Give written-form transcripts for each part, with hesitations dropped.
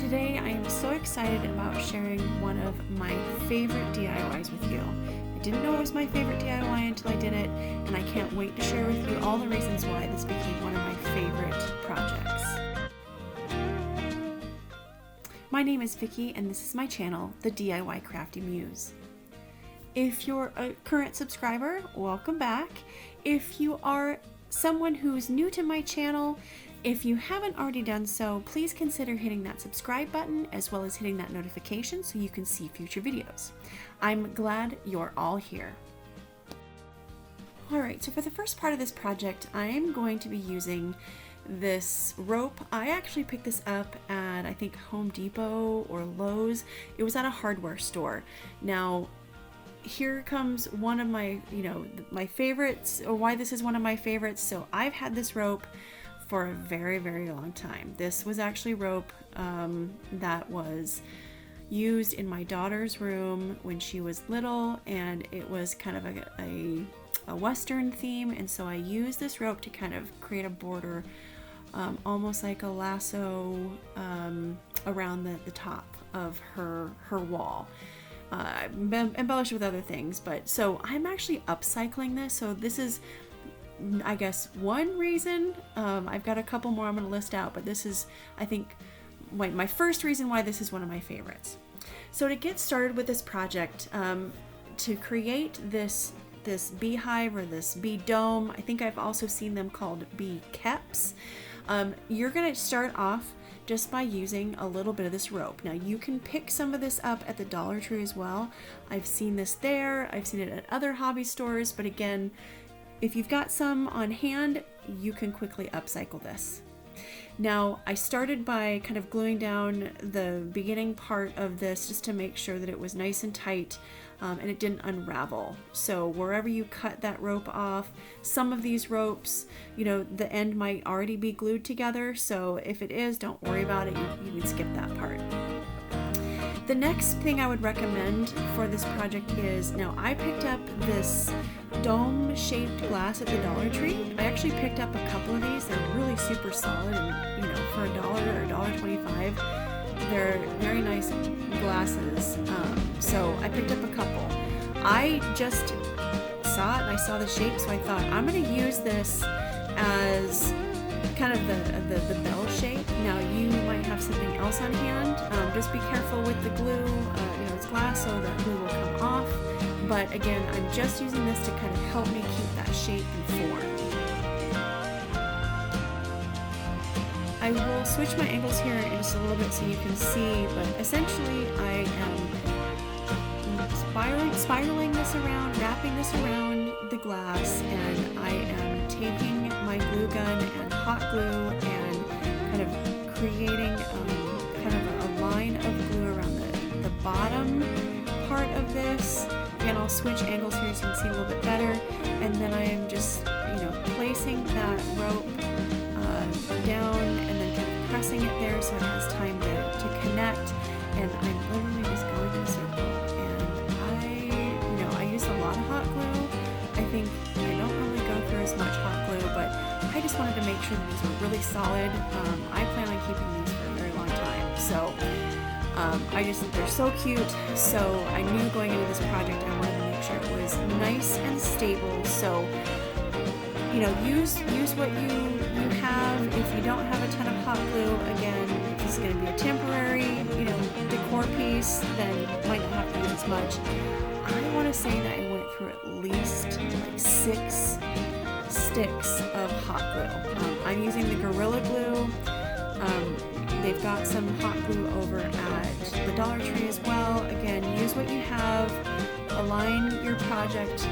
Today I am so excited about sharing one of my favorite DIYs with you. I didn't know it was my favorite DIY until I did it, and I can't wait to share with you all the reasons why this became one of my favorite projects. My name is Vicki, and this is my channel, the DIY Crafty Muse. If you're a current subscriber, welcome back. If you are someone who's new to my channel, if you haven't already done so, please consider hitting that subscribe button as well as hitting that notification so you can see future videos. I'm glad you're all here. Alright, so for the first part of this project, I'm going to be using this rope. I actually picked this up at, I think, Home Depot or Lowe's. It was at a hardware store. Now, here comes one of my, my favorites, or why this is one of my favorites. So I've had this rope for a very, very long time. This was actually rope that was used in my daughter's room when she was little, and it was kind of a Western theme, and so I used this rope to kind of create a border, almost like a lasso around the top of her wall. Embellished with other things, but so I'm actually upcycling this. So this is, I guess, one reason. I've got a couple more I'm going to list out, but this is, I think, my first reason why this is one of my favorites. So to get started with this project, to create this beehive or this bee dome, I think I've also seen them called bee keps. You're going to start off just by using a little bit of this rope. Now you can pick some of this up at the Dollar Tree as well. I've seen this there, I've seen it at other hobby stores, but again, if you've got some on hand, you can quickly upcycle this. Now, I started by kind of gluing down the beginning part of this just to make sure that it was nice and tight and it didn't unravel. So wherever you cut that rope off, some of these ropes, the end might already be glued together. So if it is, don't worry about it. You can skip that part. The next thing I would recommend for this project is, now I picked up this dome-shaped glass at the Dollar Tree. I actually picked up a couple of these. They're really super solid, and for $1 or $1.25, they're very nice glasses. So I picked up a couple. I just saw it and I saw the shape, so I thought I'm going to use this as kind of the bell shape. Now you might have something else on hand. Just be careful with the glue. It's glass, so the glue will come off. But again, I'm just using this to kind of help me keep that shape and form. I will switch my angles here in just a little bit so you can see, but essentially I am spiraling this around, wrapping this around the glass, and I am taking my glue gun and hot glue and kind of creating kind of a line of glue around the bottom part of this. Again, I'll switch angles here so you can see a little bit better, and then I am just placing that rope down and then kind of pressing it there so it has time to connect, and I'm literally just going in a circle. And I use a lot of hot glue. I think I don't really go through as much hot glue, but I just wanted to make sure that these were really solid. I plan on keeping these for a very long time, so they're so cute. So I knew going into this project I wanted to make sure it was nice and stable. So use what you have. If you don't have a ton of hot glue, again, if this is going to be a temporary decor piece, then you might not have to use as much. I want to say that I went through at least like 6 sticks of hot glue. I'm using the Gorilla Glue. They've got some hot glue over at the Dollar Tree as well. Again, use what you have. Align your project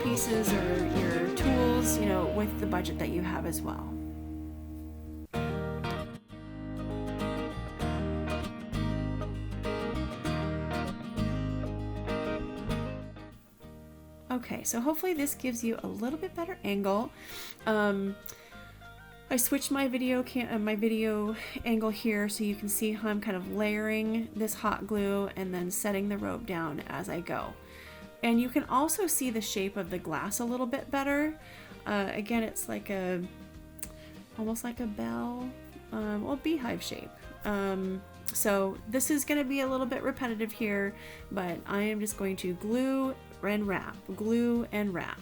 pieces or your tools, with the budget that you have as well. Okay, so hopefully this gives you a little bit better angle. I switched my video angle here so you can see how I'm kind of layering this hot glue and then setting the rope down as I go. And you can also see the shape of the glass a little bit better. Again, it's like almost like a bell, well, beehive shape. So this is going to be a little bit repetitive here, but I am just going to glue and wrap, glue and wrap.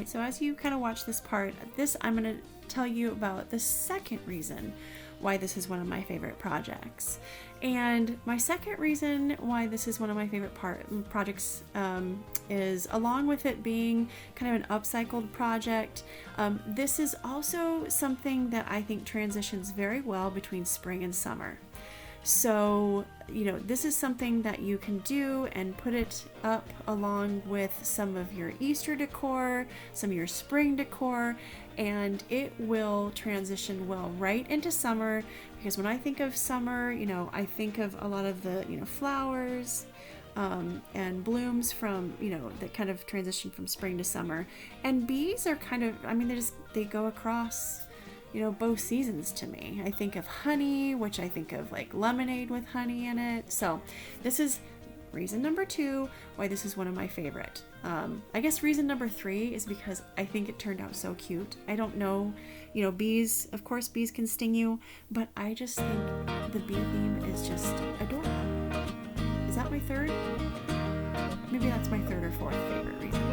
So as you kind of watch this part, I'm going to tell you about the second reason why this is one of my favorite projects. And my second reason why this is one of my favorite projects is, along with it being kind of an upcycled project, this is also something that I think transitions very well between spring and summer. So, you know, this is something that you can do and put it up along with some of your Easter decor, some of your spring decor, and it will transition well right into summer, because when I think of summer, you know, I think of a lot of the, you know, flowers and blooms from, you know, that kind of transition from spring to summer. And bees are kind of, I mean, they go across, you know, both seasons to me. I think of honey, which I think of like lemonade with honey in it. So this is reason number 2 why this is one of my favorite. I guess reason number 3 is because I think it turned out so cute. I don't know, you know, bees, of course bees can sting you, but I just think the bee theme is just adorable. Is that my third? Maybe that's my third or fourth favorite reason.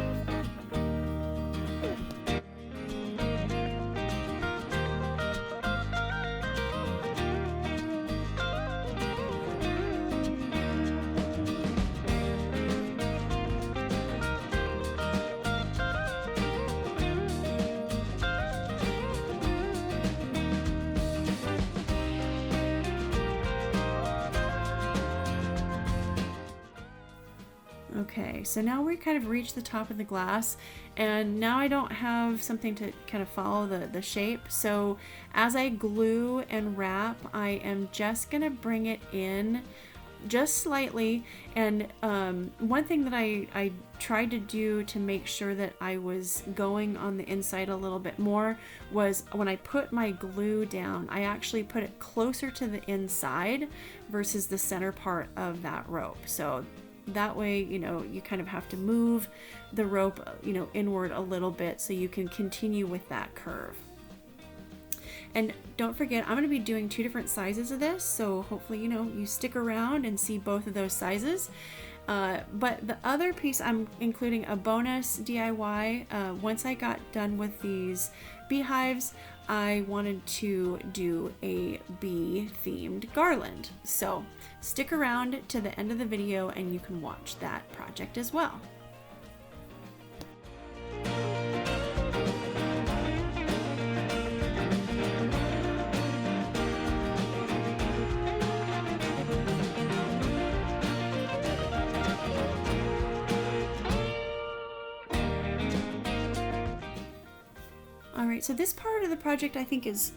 Okay, so now we kind of reached the top of the glass, and now I don't have something to kind of follow the shape. So as I glue and wrap, I am just gonna bring it in just slightly. And one thing that I tried to do to make sure that I was going on the inside a little bit more was, when I put my glue down, I actually put it closer to the inside versus the center part of that rope. So that way, you know, you kind of have to move the rope, you know, inward a little bit so you can continue with that curve. And don't forget, I'm going to be doing 2 different sizes of this, so hopefully, you know, you stick around and see both of those sizes. But the other piece, I'm including a bonus DIY. Once I got done with these beehives, I wanted to do a bee themed garland. So stick around to the end of the video and you can watch that project as well. Alright, so this part of the project I think is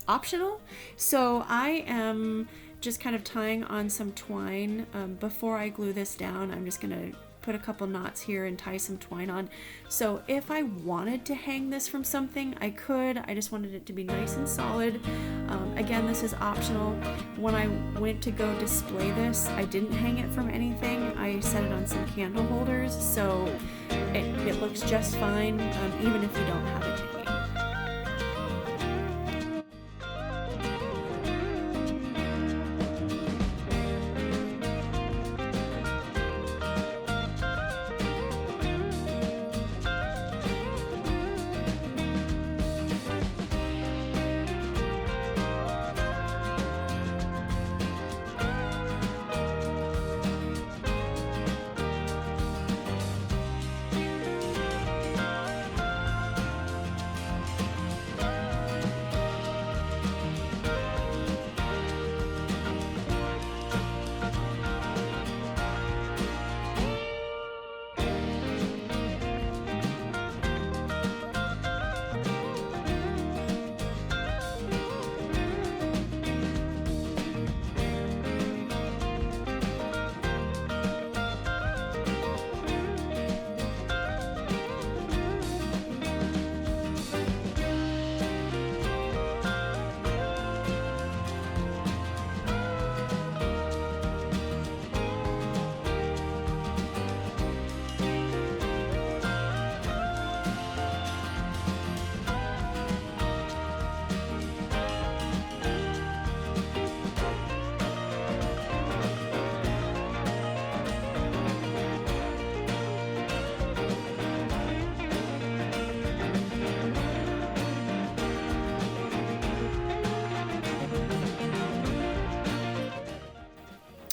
optional. So I am just kind of tying on some twine. Before I glue this down, I'm just going to put a couple knots here and tie some twine on. So if I wanted to hang this from something, I could. I just wanted it to be nice and solid. Again, this is optional. When I went to go display this, I didn't hang it from anything. I set it on some candle holders, so it looks just fine, even if you don't have it hanging.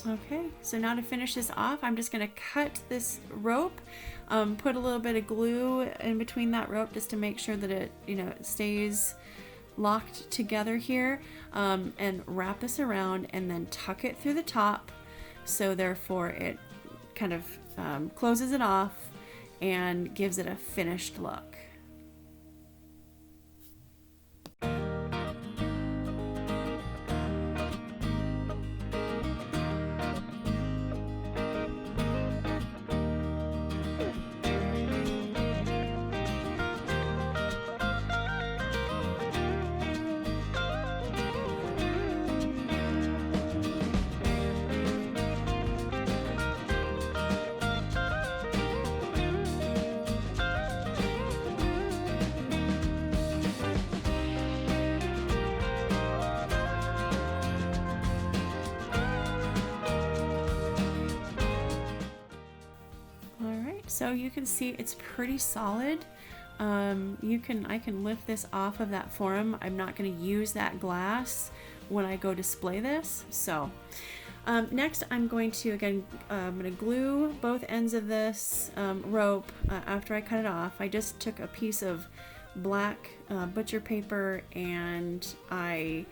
Okay, so now to finish this off, I'm just going to cut this rope, put a little bit of glue in between that rope just to make sure that it, it stays locked together here, and wrap this around and then tuck it through the top. So therefore it kind of closes it off and gives it a finished look. So you can see it's pretty solid. I can lift this off of that forum. I'm not going to use that glass when I go display this. So next I'm going to glue both ends of this rope after I cut it off. I just took a piece of black butcher paper and I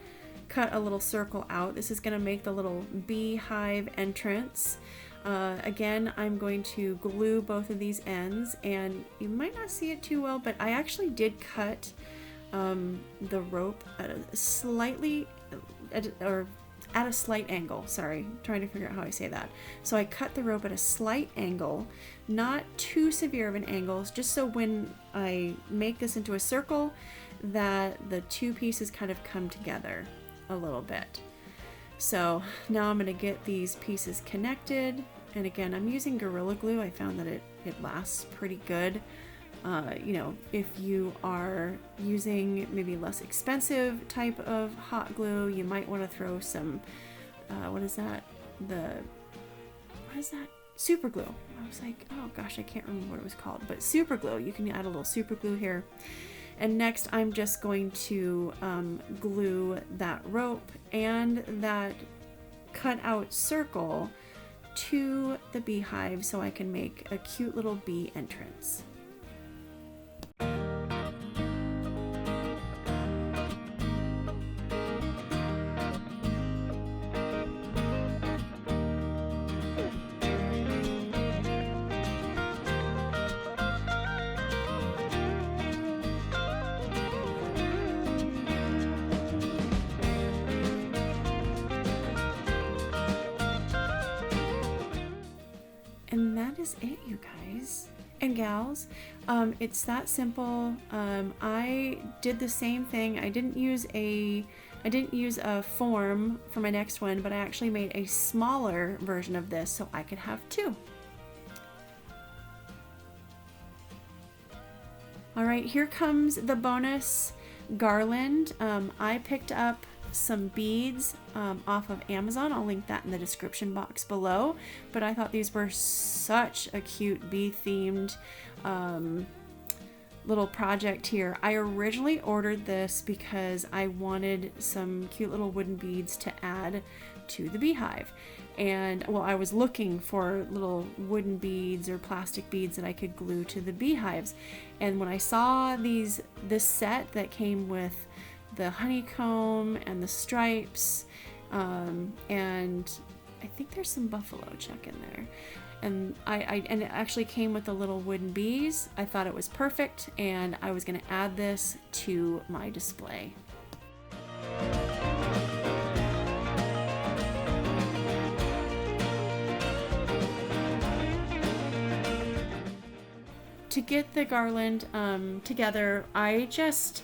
cut a little circle out. This is going to make the little beehive entrance. Again, I'm going to glue both of these ends, and you might not see it too well, but I actually did cut the rope at a slight angle. Sorry, I'm trying to figure out how I say that. So I cut the rope at a slight angle, not too severe of an angle, just so when I make this into a circle that the two pieces kind of come together a little bit. So now I'm going to get these pieces connected, and again I'm using Gorilla Glue. I found that it lasts pretty good. If you are using maybe less expensive type of hot glue, you might want to throw some what is that? Super glue. I was like, oh gosh, I can't remember what it was called, but super glue. You can add a little super glue here. And next I'm just going to glue that rope and that cut out circle to the beehive so I can make a cute little bee entrance. And that is it, you guys and gals. It's that simple. I did the same thing. I didn't use a form for my next one, but I actually made a smaller version of this so I could have two. All right, here comes the bonus garland. I picked up some beads off of Amazon. I'll link that in the description box below, but I thought these were such a cute bee themed little project here. I originally ordered this because I wanted some cute little wooden beads to add to the beehive, and well, I was looking for little wooden beads or plastic beads that I could glue to the beehives, and when I saw this set that came with the honeycomb and the stripes, and I think there's some buffalo check in there, and and it actually came with the little wooden bees. I thought it was perfect, and I was going to add this to my display. To get the garland together, I just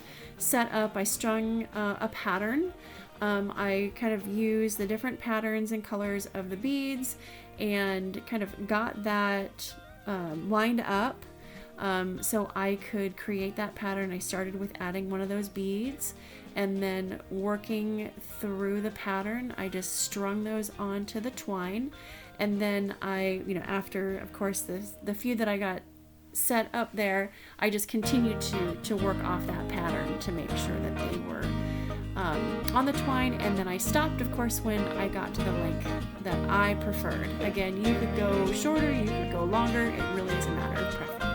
I strung a pattern. I kind of used the different patterns and colors of the beads and kind of got that lined up so I could create that pattern. I started with adding one of those beads, and then working through the pattern, I just strung those onto the twine, and then after, of course, the few that I got set up there, I just continued to work off that pattern to make sure that they were on the twine, and then I stopped, of course, when I got to the length that I preferred. Again, you could go shorter, you could go longer, it really is a matter of preference.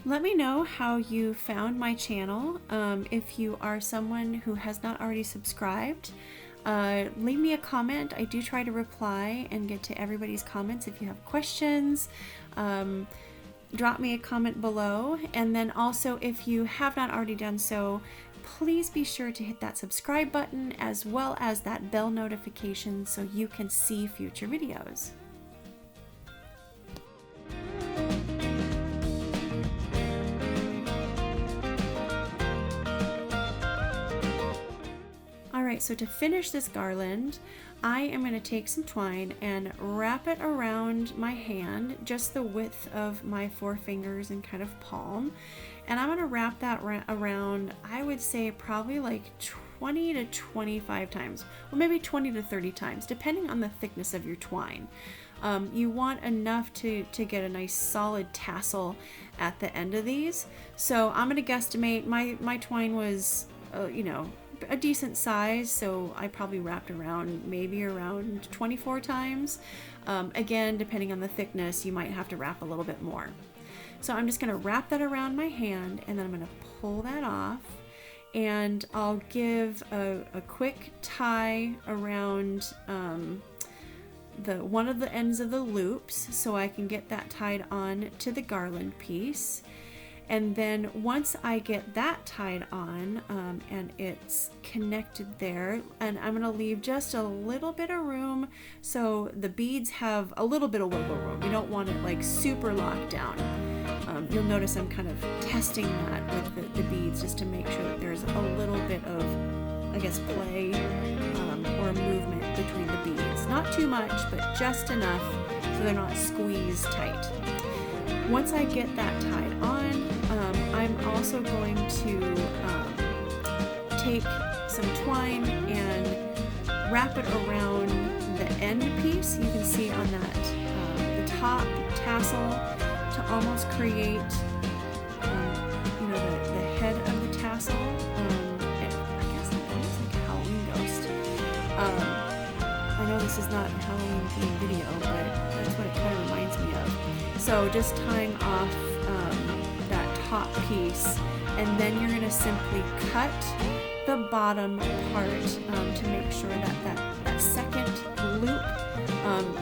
Let me know how you found my channel. If you are someone who has not already subscribed, leave me a comment. I do try to reply and get to everybody's comments. If you have questions, drop me a comment below. And then also, if you have not already done so, please be sure to hit that subscribe button as well as that bell notification so you can see future videos. Alright, so to finish this garland, I am going to take some twine and wrap it around my hand, just the width of my forefingers and kind of palm. And I'm going to wrap that around, I would say probably like 20 to 25 times, or maybe 20 to 30 times, depending on the thickness of your twine. You want enough to get a nice solid tassel at the end of these. So I'm going to guesstimate, my twine was, you know, a decent size, so I probably wrapped around maybe around 24 times. Again, depending on the thickness, you might have to wrap a little bit more. So I'm just going to wrap that around my hand, and then I'm going to pull that off, and I'll give a quick tie around one of the ends of the loops so I can get that tied on to the garland piece. And then once I get that tied on and it's connected there, and I'm going to leave just a little bit of room so the beads have a little bit of wiggle room. You don't want it like super locked down. You'll notice I'm kind of testing that with the beads just to make sure that there's a little bit of, I guess, play or movement between the beads. Not too much, but just enough so they're not squeezed tight. Once I get that tied on, I'm also going to take some twine and wrap it around the end piece. You can see on that the top tassel to almost create you know, the head of the tassel. I guess it looks like a Halloween ghost. I know this is not a Halloween themed video, but that's what it kind of reminds me of. So just tying off that top piece, and then you're going to simply cut the bottom part to make sure that that second loop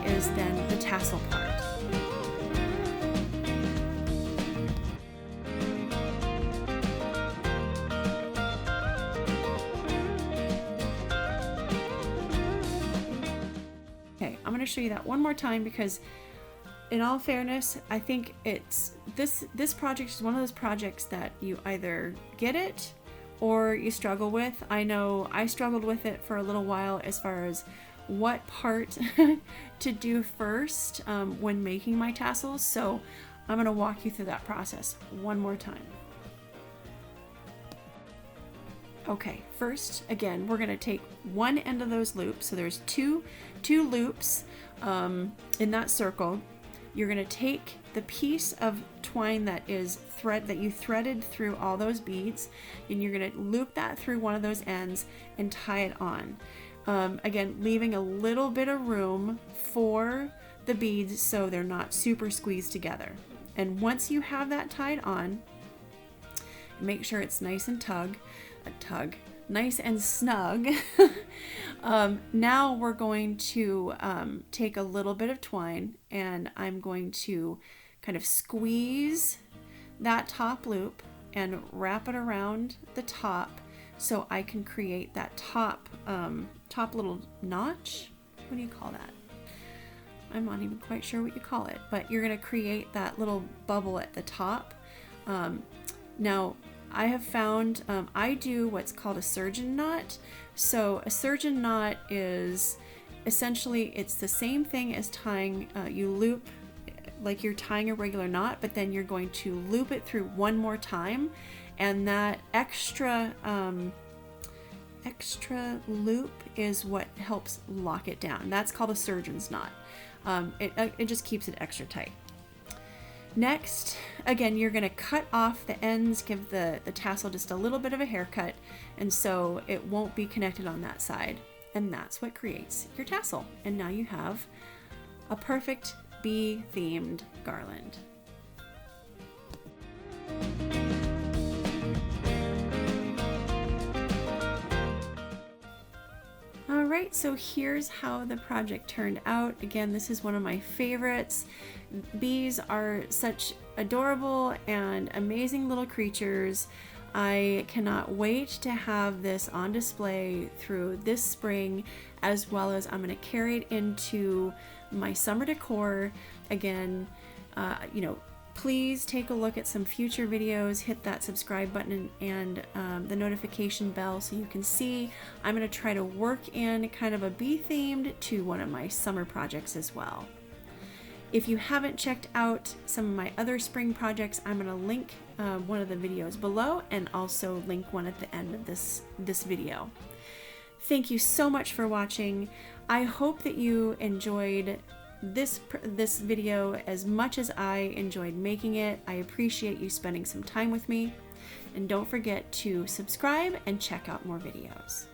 is then the tassel part. Okay, I'm going to show you that one more time because in all fairness, I think it's this project is one of those projects that you either get it or you struggle with. I know I struggled with it for a little while as far as what part to do first when making my tassels. So I'm going to walk you through that process one more time. Okay, first, again, we're going to take one end of those loops. So there's two loops in that circle. You're going to take the piece of twine that is that you threaded through all those beads, and you're going to loop that through one of those ends and tie it on. Again, leaving a little bit of room for the beads so they're not super squeezed together. And once you have that tied on, make sure it's nice and nice and snug. Now we're going to take a little bit of twine, and I'm going to kind of squeeze that top loop and wrap it around the top so I can create that top little notch. What do you call that? I'm not even quite sure what you call it, but you're going to create that little bubble at the top. Now I have found I do what's called a surgeon knot. So a surgeon knot is essentially, it's the same thing as tying, you loop like you're tying a regular knot, but then you're going to loop it through one more time, and that extra loop is what helps lock it down. That's called a surgeon's knot. It just keeps it extra tight. Next, again, you're going to cut off the ends, give the tassel just a little bit of a haircut, and so it won't be connected on that side. And that's what creates your tassel. And now you have a perfect bee themed garland. Alright, so here's how the project turned out. Again, this is one of my favorites. Bees are such adorable and amazing little creatures. I cannot wait to have this on display through this spring, as well as I'm going to carry it into my summer decor. Again, please take a look at some future videos, hit that subscribe button and the notification bell so you can see. I'm going to try to work in kind of a bee themed to one of my summer projects as well. If you haven't checked out some of my other spring projects, I'm going to link one of the videos below and also link one at the end of this video. Thank you so much for watching. I hope that you enjoyed this video as much as I enjoyed making it. I appreciate you spending some time with me. And don't forget to subscribe and check out more videos.